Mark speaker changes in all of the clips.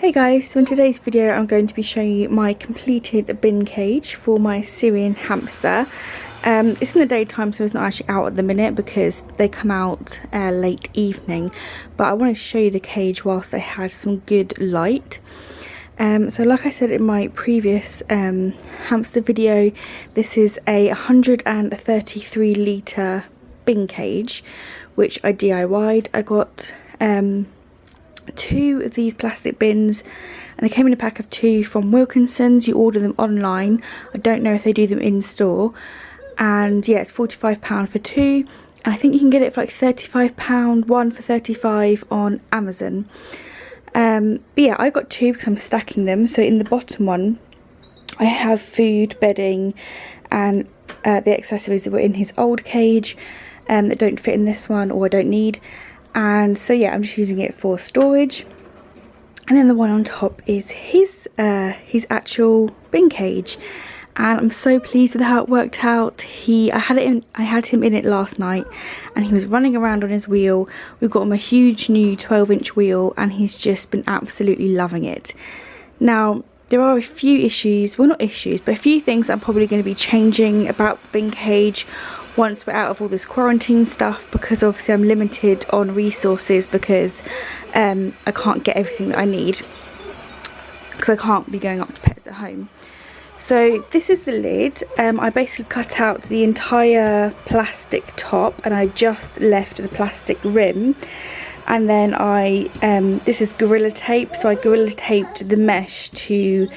Speaker 1: Hey guys, so in today's video I'm going to be showing you my completed bin cage for my Syrian hamster. It's in the daytime, so it's not actually out at the minute because they come out late evening, but I wanted to show you the cage whilst they had some good light. So like I said in my previous hamster video, this is a 133 litre bin cage which I DIY'd. I got two of these plastic bins and they came in a pack of 2 from Wilkinson's. You order them online. I don't know if they do them in store, and yeah, it's £45 for 2, and I think you can get it for like £35, one for £35 on Amazon. But yeah, I got 2 because I'm stacking them. So in the bottom one I have food, bedding and the accessories that were in his old cage that don't fit in this one or I don't need. And so yeah, I'm just using it for storage. And then the one on top is his actual bin cage, and I'm so pleased with how it worked out. I had him in it last night and he was running around on his wheel. We've got him a huge new 12-inch wheel and he's just been absolutely loving it. Now there are a few issues, well not issues, but a few things I'm probably going to be changing about the bin cage once we're out of all this quarantine stuff, because obviously I'm limited on resources because I can't get everything that I need because I can't be going up to Pets at Home. So this is the lid. I basically cut out the entire plastic top and I just left the plastic rim, and then this is Gorilla Tape, so I Gorilla Taped the mesh to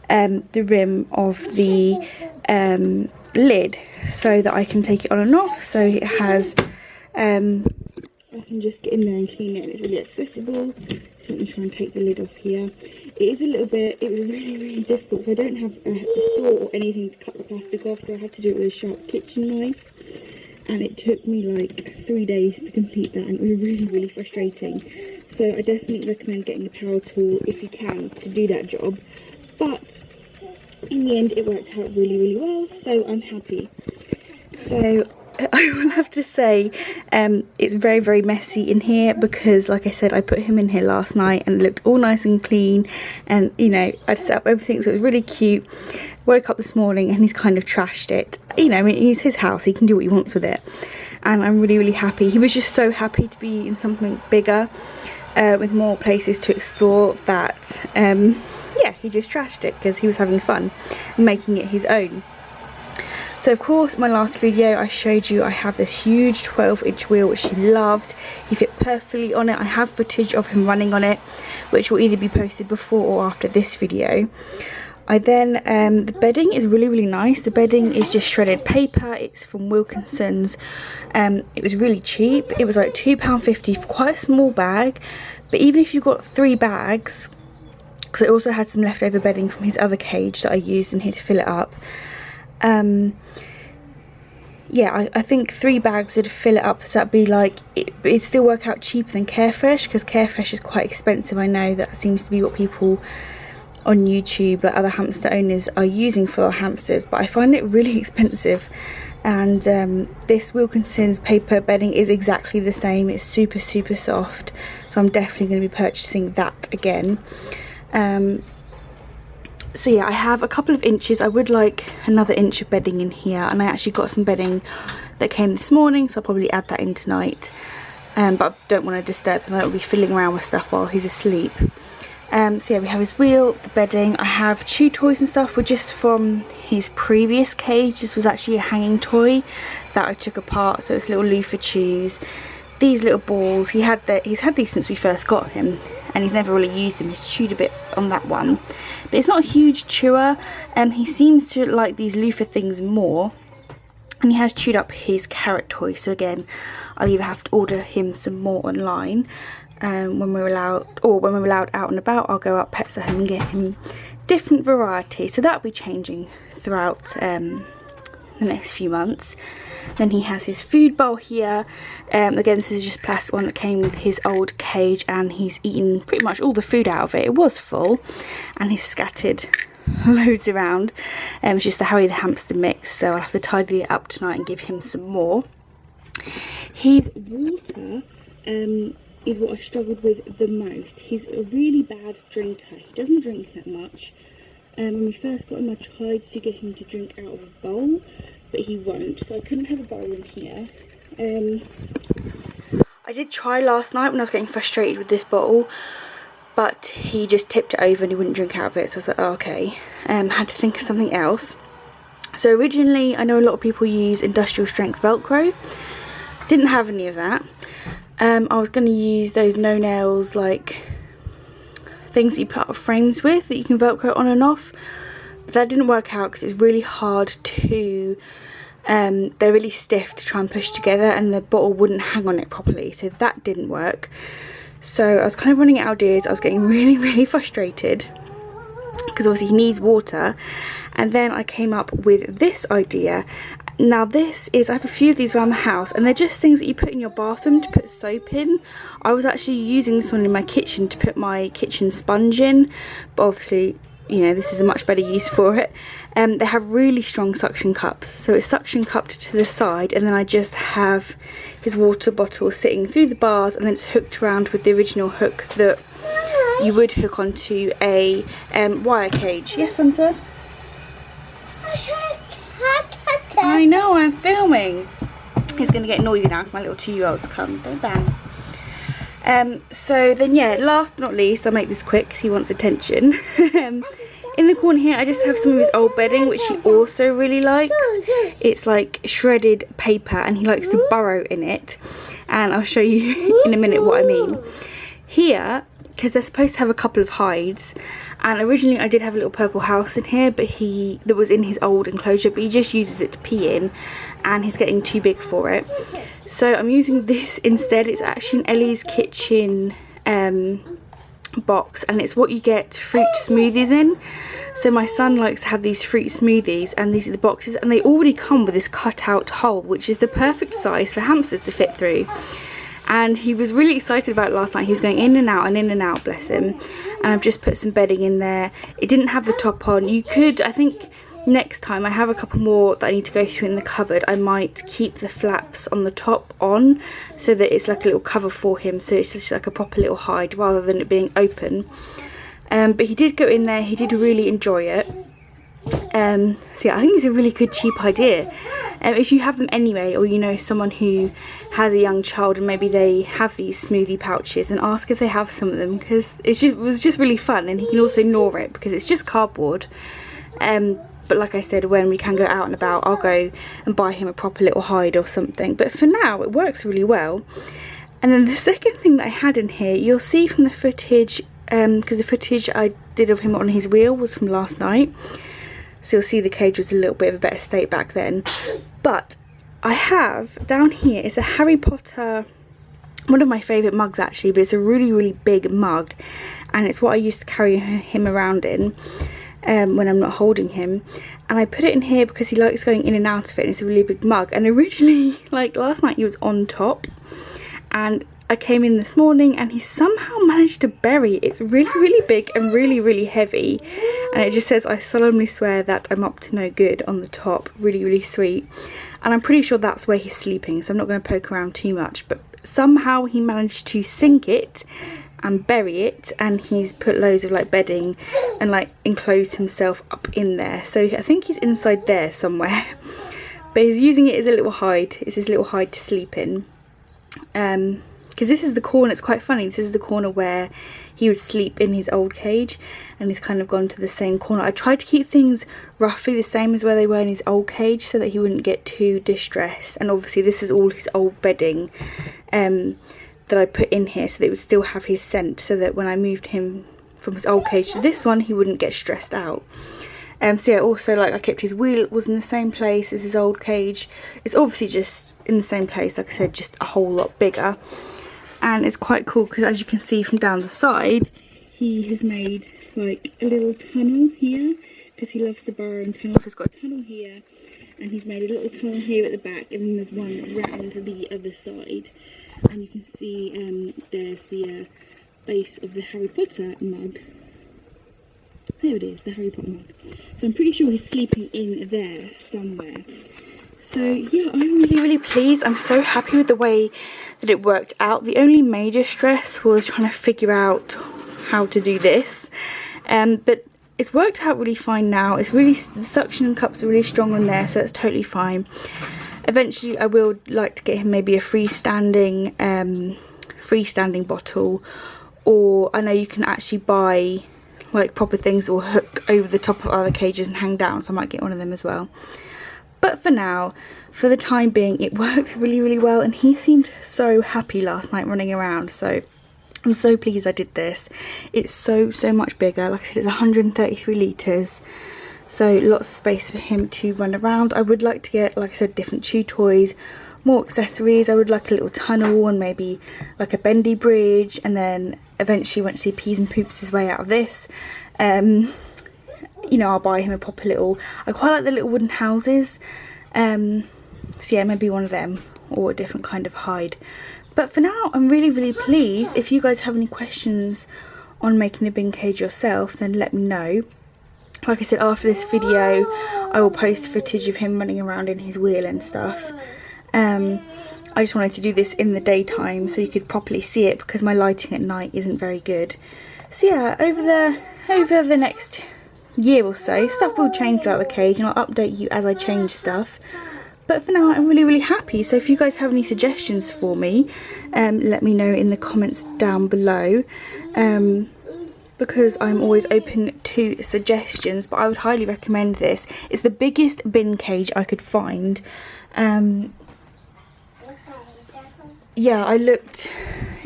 Speaker 1: the rim of the lid so that I can take it on and off. So it has I can just get in there and clean it and it's really accessible. So let me try and take the lid off here. It was really difficult because I don't have a saw or anything to cut the plastic off, so I had to do it with a sharp kitchen knife, and it took me like 3 days to complete that, and it was really frustrating. So I definitely recommend getting a power tool if you can to do that job, but in the end it worked out really well, so I'm happy. So I will have to say it's very messy in here because, like I said, I put him in here last night and it looked all nice and clean, and you know, I'd set up everything so it was really cute. Woke up this morning and he's kind of trashed it. You know, I mean, it's his house, he can do what he wants with it, and I'm really happy. He was just so happy to be in something bigger with more places to explore that yeah, he just trashed it because he was having fun and making it his own. So of course, in my last video I showed you I have this huge 12-inch wheel which he loved. He fit perfectly on it. I have footage of him running on it which will either be posted before or after this video. I then the bedding is really nice. The bedding is just shredded paper. It's from Wilkinson's. It was really cheap. It was like £2.50 for quite a small bag, but even if you got 3 bags, because I also had some leftover bedding from his other cage that I used in here to fill it up. Yeah, I think 3 bags would fill it up, so that'd be like, it'd still work out cheaper than Carefresh, because Carefresh is quite expensive. I know that seems to be what people on YouTube, like other hamster owners, are using for their hamsters, but I find it really expensive. And this Wilkinson's paper bedding is exactly the same. It's super soft, so I'm definitely going to be purchasing that again. So yeah, I have a couple of inches. I would like another inch of bedding in here, and I actually got some bedding that came this morning, so I'll probably add that in tonight. But I don't want to disturb him. I don't want to be fiddling around with stuff while he's asleep. So yeah, we have his wheel, the bedding. I have chew toys and stuff were just from his previous cage. This was actually a hanging toy that I took apart, so it's little loofah chews. These little balls, he's had these since we first got him, and he's never really used them. He's chewed a bit on that one, but it's not a huge chewer. He seems to like these loofah things more, and he has chewed up his carrot toy. So again, I'll either have to order him some more online when we're allowed, or when we're allowed out and about, I'll go up Pets at Home and get him different varieties. So that'll be changing throughout the next few months. Then he has his food bowl here. Again, this is just plastic one that came with his old cage, and he's eaten pretty much all the food out of it. It was full and he's scattered loads around. It's just the Harry the Hamster mix, so I'll have to tidy it up tonight and give him some more. His water is what I struggled with the most. He's a really bad drinker. He doesn't drink that much. When we first got him, I tried to get him to drink out of a bowl, but he won't, so I couldn't have a bowl in here. I did try last night when I was getting frustrated with this bottle, but he just tipped it over and he wouldn't drink out of it, so I was like, oh, okay. Had to think of something else. So originally, I know a lot of people use industrial strength Velcro. Didn't have any of that. I was going to use those no nails, like things that you put up frames with that you can Velcro on and off. But that didn't work out because it's really hard to, they're really stiff to try and push together, and the bottle wouldn't hang on it properly, so that didn't work. So I was kind of running out of ideas. I was getting really frustrated because obviously he needs water. And then I came up with this idea. Now this is, I have a few of these around the house, and they're just things that you put in your bathroom to put soap in. I was actually using this one in my kitchen to put my kitchen sponge in, but obviously, you know, this is a much better use for it. They have really strong suction cups, so it's suction cupped to the side, and then I just have his water bottle sitting through the bars, and then it's hooked around with the original hook that you would hook onto a wire cage. Yes, Hunter? I know, I'm filming. It's going to get noisy now because my little 2-year-old's come. Don't bang. So then, yeah, last but not least, I'll make this quick because he wants attention. In the corner here, I just have some of his old bedding, which he also really likes. It's like shredded paper, and he likes to burrow in it. And I'll show you in a minute what I mean. Here, because they're supposed to have a couple of hides, and originally I did have a little purple house in here, but that was in his old enclosure, but he just uses it to pee in, and he's getting too big for it. So I'm using this instead. It's actually an Ellie's Kitchen box, and it's what you get fruit smoothies in. So my son likes to have these fruit smoothies, and these are the boxes, and they already come with this cut out hole, which is the perfect size for hamsters to fit through. And he was really excited about it last night. He was going in and out and in and out, bless him. And I've just put some bedding in there. It didn't have the top on. You could, I think next time I have a couple more that I need to go through in the cupboard, I might keep the flaps on the top on, so that it's like a little cover for him, so it's just like a proper little hide rather than it being open. But he did go in there. He did really enjoy it. So yeah, I think it's a really good cheap idea. If you have them anyway, or you know someone who has a young child and maybe they have these smoothie pouches, and ask if they have some of them, because it was just really fun, and he can also gnaw it because it's just cardboard. But like I said, when we can go out and about, I'll go and buy him a proper little hide or something. But for now, it works really well. And then the second thing that I had in here, you'll see from the footage, because the footage I did of him on his wheel was from last night. So you'll see the cage was a little bit of a better state back then. But I have down here, it's a Harry Potter, one of my favourite mugs actually, but it's a really big mug, and it's what I used to carry him around in when I'm not holding him. And I put it in here because he likes going in and out of it, and it's a really big mug. And originally, like last night, he was on top, and I came in this morning and he somehow managed to bury it. It's really big and really heavy, and it just says, "I solemnly swear that I'm up to no good" on the top. Really sweet. And I'm pretty sure that's where he's sleeping, so I'm not going to poke around too much. But somehow he managed to sink it and bury it, and he's put loads of like bedding and like enclosed himself up in there. So I think he's inside there somewhere. But he's using it as a little hide. It's his little hide to sleep in. Because this is the corner, it's quite funny, this is the corner where he would sleep in his old cage, and he's kind of gone to the same corner. I tried to keep things roughly the same as where they were in his old cage, so that he wouldn't get too distressed. And obviously this is all his old bedding that I put in here, so that it would still have his scent, so that when I moved him from his old cage to this one, he wouldn't get stressed out. So yeah, also like I kept his wheel, it was in the same place as his old cage. It's obviously just in the same place, like I said, just a whole lot bigger. And it's quite cool because, as you can see from down the side, he has made like a little tunnel here, because he loves to burrow in tunnels. So he's got a tunnel here, and he's made a little tunnel here at the back, and then there's one round the other side. And you can see there's the base of the Harry Potter mug. There it is, the Harry Potter mug. So I'm pretty sure he's sleeping in there somewhere. So yeah, I'm really pleased. I'm so happy with the way that it worked out. The only major stress was trying to figure out how to do this, but it's worked out really fine now. It's really, the suction cups are really strong on there, so it's totally fine. Eventually I will like to get him maybe a freestanding bottle, or I know you can actually buy like proper things or hook over the top of other cages and hang down, so I might get one of them as well. But for now, for the time being, it works really well, and he seemed so happy last night running around, so I'm so pleased I did this. It's so much bigger. Like I said, it's 133 litres, so lots of space for him to run around. I would like to get, like I said, different chew toys, more accessories. I would like a little tunnel and maybe like a bendy bridge, and then eventually once he pees and poops his way out of this, you know, I'll buy him a proper little, I quite like the little wooden houses, so yeah, maybe one of them, or a different kind of hide. But for now, I'm really pleased. If you guys have any questions on making a bin cage yourself, then let me know. Like I said, after this video I will post footage of him running around in his wheel and stuff. I just wanted to do this in the daytime so you could properly see it, because my lighting at night isn't very good. So yeah, over the next year or so, stuff will change throughout the cage, and I'll update you as I change stuff. But for now, I'm really happy. So if you guys have any suggestions for me, let me know in the comments down below, because I'm always open to suggestions. But I would highly recommend this. It's the biggest bin cage I could find. Yeah, I looked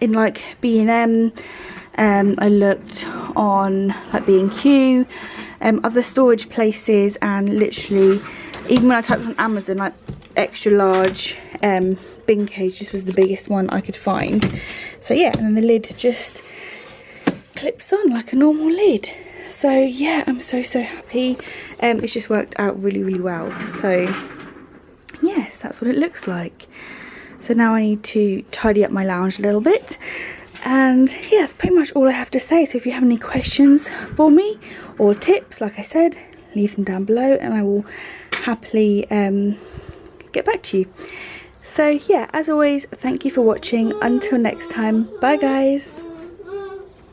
Speaker 1: in like B&M, I looked on like B&Q, other storage places, and literally even when I typed on Amazon like extra large bin cage, this was the biggest one I could find. So yeah, and then the lid just clips on like a normal lid. So yeah, I'm so happy. It's just worked out really well. So yes, that's what it looks like. So now I need to tidy up my lounge a little bit, and yeah, that's pretty much all I have to say. So if you have any questions for me or tips, like I said, leave them down below and I will happily get back to you. So yeah, as always, thank you for watching. Until next time, bye guys.